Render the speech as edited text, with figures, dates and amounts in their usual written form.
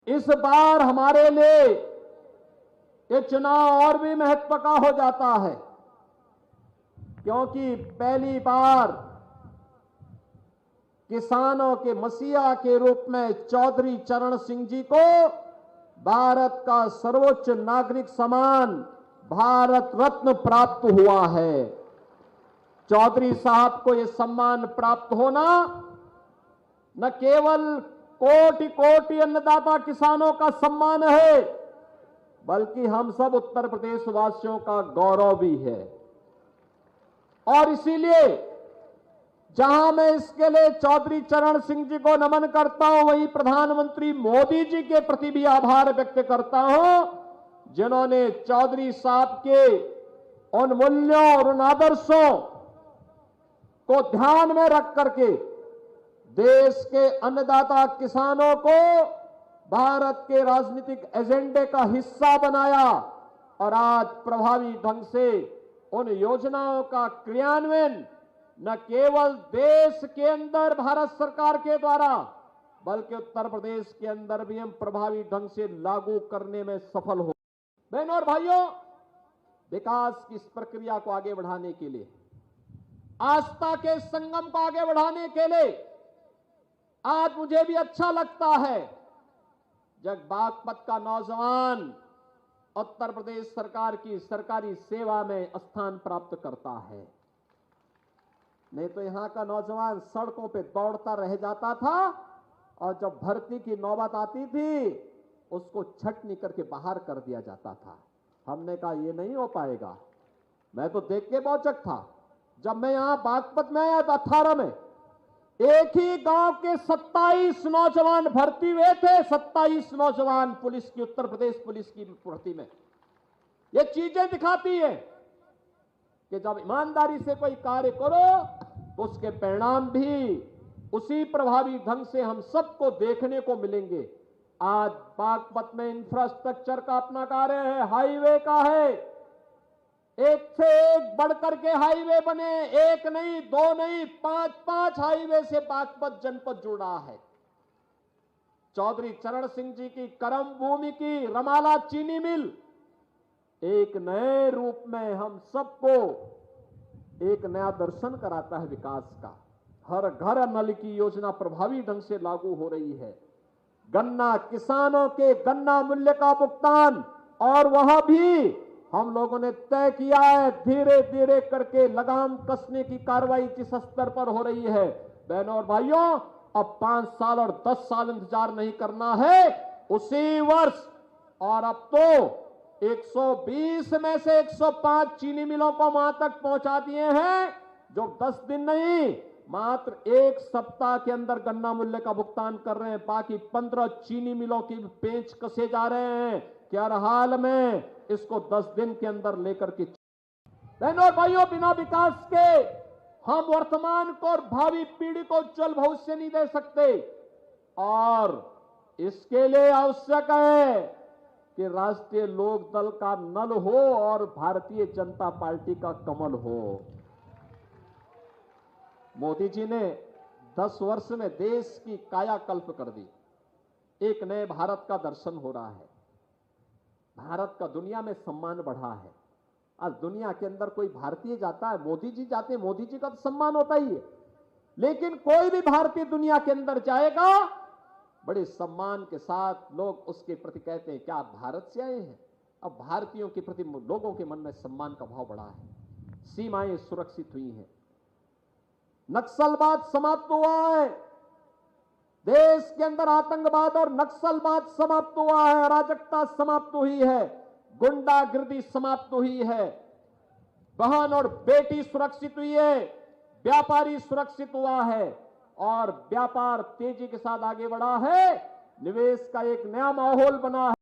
इस बार हमारे लिए ये चुनाव और भी महत्व का हो जाता है, क्योंकि पहली बार किसानों के मसीहा के रूप में चौधरी चरण सिंह जी को भारत का सर्वोच्च नागरिक सम्मान भारत रत्न प्राप्त हुआ है। चौधरी साहब को यह सम्मान प्राप्त होना न केवल कोटि कोटि अन्नदाता किसानों का सम्मान है, बल्कि हम सब उत्तर प्रदेश वासियों का गौरव भी है। और इसीलिए जहां मैं इसके लिए चौधरी चरण सिंह जी को नमन करता हूं, वहीं प्रधानमंत्री मोदी जी के प्रति भी आभार व्यक्त करता हूं, जिन्होंने चौधरी साहब के उन मूल्यों और उन आदर्शों को ध्यान में रख करके देश के अन्नदाता किसानों को भारत के राजनीतिक एजेंडे का हिस्सा बनाया और आज प्रभावी ढंग से उन योजनाओं का क्रियान्वयन न केवल देश के अंदर भारत सरकार के द्वारा, बल्कि उत्तर प्रदेश के अंदर भी हम प्रभावी ढंग से लागू करने में सफल हो। बहनों और भाइयों, विकास की इस प्रक्रिया को आगे बढ़ाने के लिए, आस्था के संगम को आगे बढ़ाने के लिए आज मुझे भी अच्छा लगता है जब बागपत का नौजवान उत्तर प्रदेश सरकार की सरकारी सेवा में स्थान प्राप्त करता है। नहीं तो यहां का नौजवान सड़कों पे दौड़ता रह जाता था और जब भर्ती की नौबत आती थी उसको छटनी करके बाहर कर दिया जाता था। हमने कहा ये नहीं हो पाएगा। मैं तो देख के बौचक था जब मैं यहां बागपत में आया था 18 में, एक ही गांव के 27 नौजवान भर्ती हुए थे। 27 नौजवान पुलिस की, उत्तर प्रदेश पुलिस की भर्ती में। ये चीजें दिखाती है कि जब ईमानदारी से कोई कार्य करो तो उसके परिणाम भी उसी प्रभावी ढंग से हम सबको देखने को मिलेंगे। आज बागपत में इंफ्रास्ट्रक्चर का अपना कार्य है, हाईवे का है, एक से एक बढ़कर के हाईवे बने, एक नहीं, दो नहीं, 5 हाईवे से बागपत जनपद जुड़ा है। चौधरी चरण सिंह जी की कर्म भूमि की रमाला चीनी मिल एक नए रूप में हम सबको एक नया दर्शन कराता है विकास का। हर घर नल की योजना प्रभावी ढंग से लागू हो रही है। गन्ना किसानों के गन्ना मूल्य का भुगतान, और वह भी हम लोगों ने तय किया है, धीरे धीरे करके लगाम कसने की कार्रवाई जिस स्तर पर हो रही है। बहनों और भाइयों, अब 5 साल और 10 साल इंतजार नहीं करना है, उसी वर्ष। और अब तो 120 में से 105 चीनी मिलों को वहां तक पहुंचा दिए हैं, जो 10 दिन नहीं, मात्र 1 सप्ताह के अंदर गन्ना मूल्य का भुगतान कर रहे हैं। बाकी 15 चीनी मिलों की पेंच कसे जा रहे हैं कि हर हाल में इसको 10 दिन के अंदर लेकर के। बहनों और भाइयों, बिना विकास के हम वर्तमान को और भावी पीढ़ी को उज्जवल भविष्य नहीं दे सकते। और इसके लिए आवश्यक है कि राष्ट्रीय लोक दल का नल हो और भारतीय जनता पार्टी का कमल हो। मोदी जी ने 10 वर्ष में देश की कायाकल्प कर दी। एक नए भारत का दर्शन हो रहा है। भारत का दुनिया में सम्मान बढ़ा है। आज दुनिया के अंदर कोई भारतीय जाता है, मोदी जी जाते हैं, मोदी जी का तो सम्मान होता ही है। लेकिन कोई भी भारतीय दुनिया के अंदर जाएगा, बड़े सम्मान के साथ लोग उसके प्रति कहते हैं क्या आप भारत से आए हैं। अब भारतीयों के प्रति लोगों के मन में सम्मान का भाव बढ़ा है। सीमाएं सुरक्षित हुई हैं, नक्सलवाद समाप्त हुआ है, देश के अंदर आतंकवाद और नक्सलवाद समाप्त हुआ है, अराजकता समाप्त हुई है, गुंडागिर्दी समाप्त हुई है, बहन और बेटी सुरक्षित हुई है, व्यापारी सुरक्षित हुआ है और व्यापार तेजी के साथ आगे बढ़ा है। निवेश का एक नया माहौल बना है।